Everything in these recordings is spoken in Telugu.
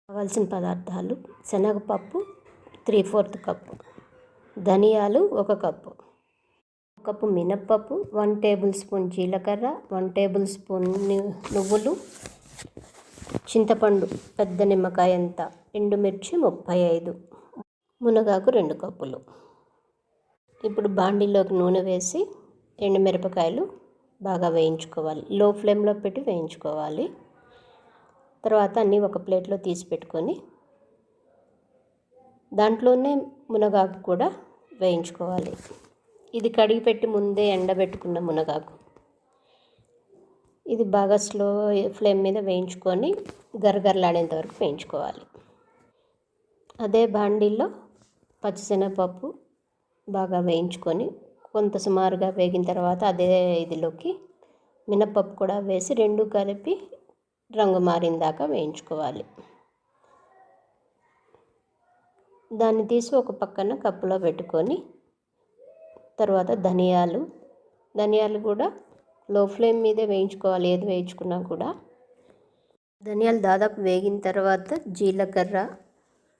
కావాల్సిన పదార్థాలు: శనగపప్పు 3/4 కప్పు, ధనియాలు 1 కప్పు, 1 కప్పు మినప్పప్పు, 1 టేబుల్ స్పూన్ జీలకర్ర, 1 టేబుల్ స్పూన్ నువ్వులు, చింతపండు పెద్ద నిమ్మకాయంత, ఎండుమిర్చి 35, మునగాకు 2 కప్పులు. ఇప్పుడు బాండీలోకి నూనె వేసి ఎండుమిరపకాయలు బాగా వేయించుకోవాలి. లో ఫ్లేమ్లో పెట్టి వేయించుకోవాలి. తర్వాత అన్నీ ఒక ప్లేట్లో తీసి పెట్టుకొని దాంట్లోనే మునగాకు కూడా వేయించుకోవాలి. ఇది కడిగి పెట్టి ముందే ఎండబెట్టుకున్న మునగాకు. ఇది బాగా స్లో ఫ్లేమ్ మీద వేయించుకొని గరగరలాడేంత వరకు వేయించుకోవాలి. అదే బాండీలో పచ్చిశనగపప్పు బాగా వేయించుకొని కొంత సుమారుగా వేగిన తర్వాత అదే ఇదిలోకి మినప్పప్పు కూడా వేసి 2 కలిపి రంగు మారిన దాకా వేయించుకోవాలి. దాన్ని తీసి ఒక పక్కన కప్పులో పెట్టుకొని తర్వాత ధనియాలు కూడా లో ఫ్లేమ్ మీదే వేయించుకోవాలి. ఏది వేయించుకున్నా కూడా ధనియాలు దాదాపు వేగిన తర్వాత జీలకర్ర,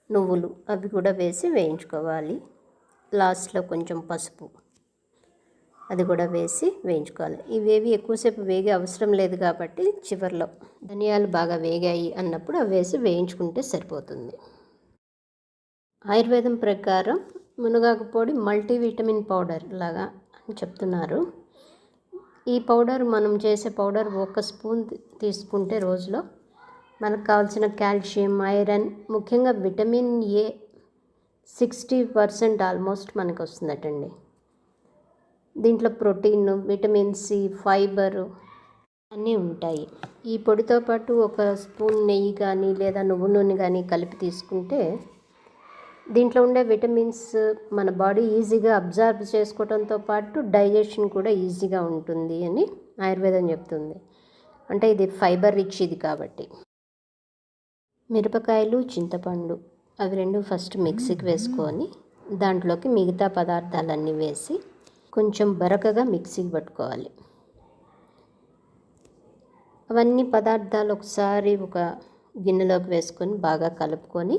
నువ్వులు అవి కూడా వేసి వేయించుకోవాలి. లాస్ట్లో కొంచెం పసుపు అది కూడా వేసి వేయించుకోవాలి. ఇవేవి ఎక్కువసేపు వేగే అవసరం లేదు కాబట్టి చివరిలో ధనియాలు బాగా వేగాయి అన్నప్పుడు అవి వేసి వేయించుకుంటే సరిపోతుంది. ఆయుర్వేదం ప్రకారం మునగాకు పొడి మల్టీవిటమిన్ పౌడర్ లాగా అని చెప్తున్నారు. ఈ పౌడర్ మనం చేసే పౌడర్ 1 స్పూన్ తీసుకుంటే రోజులో మనకు కావాల్సిన కాల్షియం, ఐరన్, ముఖ్యంగా విటమిన్ ఏ 60% ఆల్మోస్ట్ మనకు వస్తుందటండి. దీంట్లో ప్రోటీన్, విటమిన్ సి, ఫైబరు అన్నీ ఉంటాయి. ఈ పొడితో పాటు 1 స్పూన్ నెయ్యి కానీ లేదా నువ్వు నూనె కానీ కలిపి తీసుకుంటే దీంట్లో ఉండే విటమిన్స్ మన బాడీ ఈజీగా అబ్జర్వ్ చేసుకోవడంతో పాటు డైజెషన్ కూడా ఈజీగా ఉంటుంది అని ఆయుర్వేదం చెప్తుంది. అంటే ఇది ఫైబర్ రిచ్ ఇది కాబట్టి. మిరపకాయలు, చింతపండు అవి 2 ఫస్ట్ మిక్సీకి వేసుకొని దాంట్లోకి మిగతా పదార్థాలన్నీ వేసి కొంచెం బరకగా మిక్సీకి పట్టుకోవాలి. అవన్నీ పదార్థాలు ఒకసారి ఒక గిన్నెలోకి వేసుకొని బాగా కలుపుకొని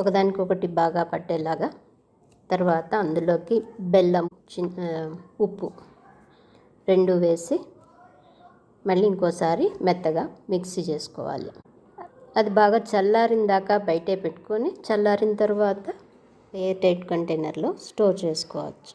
ఒకదానికొకటి బాగా పట్టేలాగా, తర్వాత అందులోకి బెల్లం, ఉప్పు 2 వేసి మళ్ళీ ఇంకోసారి మెత్తగా మిక్సీ చేసుకోవాలి. అది బాగా చల్లారిన దాకా బయటే పెట్టుకొని చల్లారిన తర్వాత ఎయిర్ టైట్ కంటైనర్లో స్టోర్ చేసుకోవచ్చు.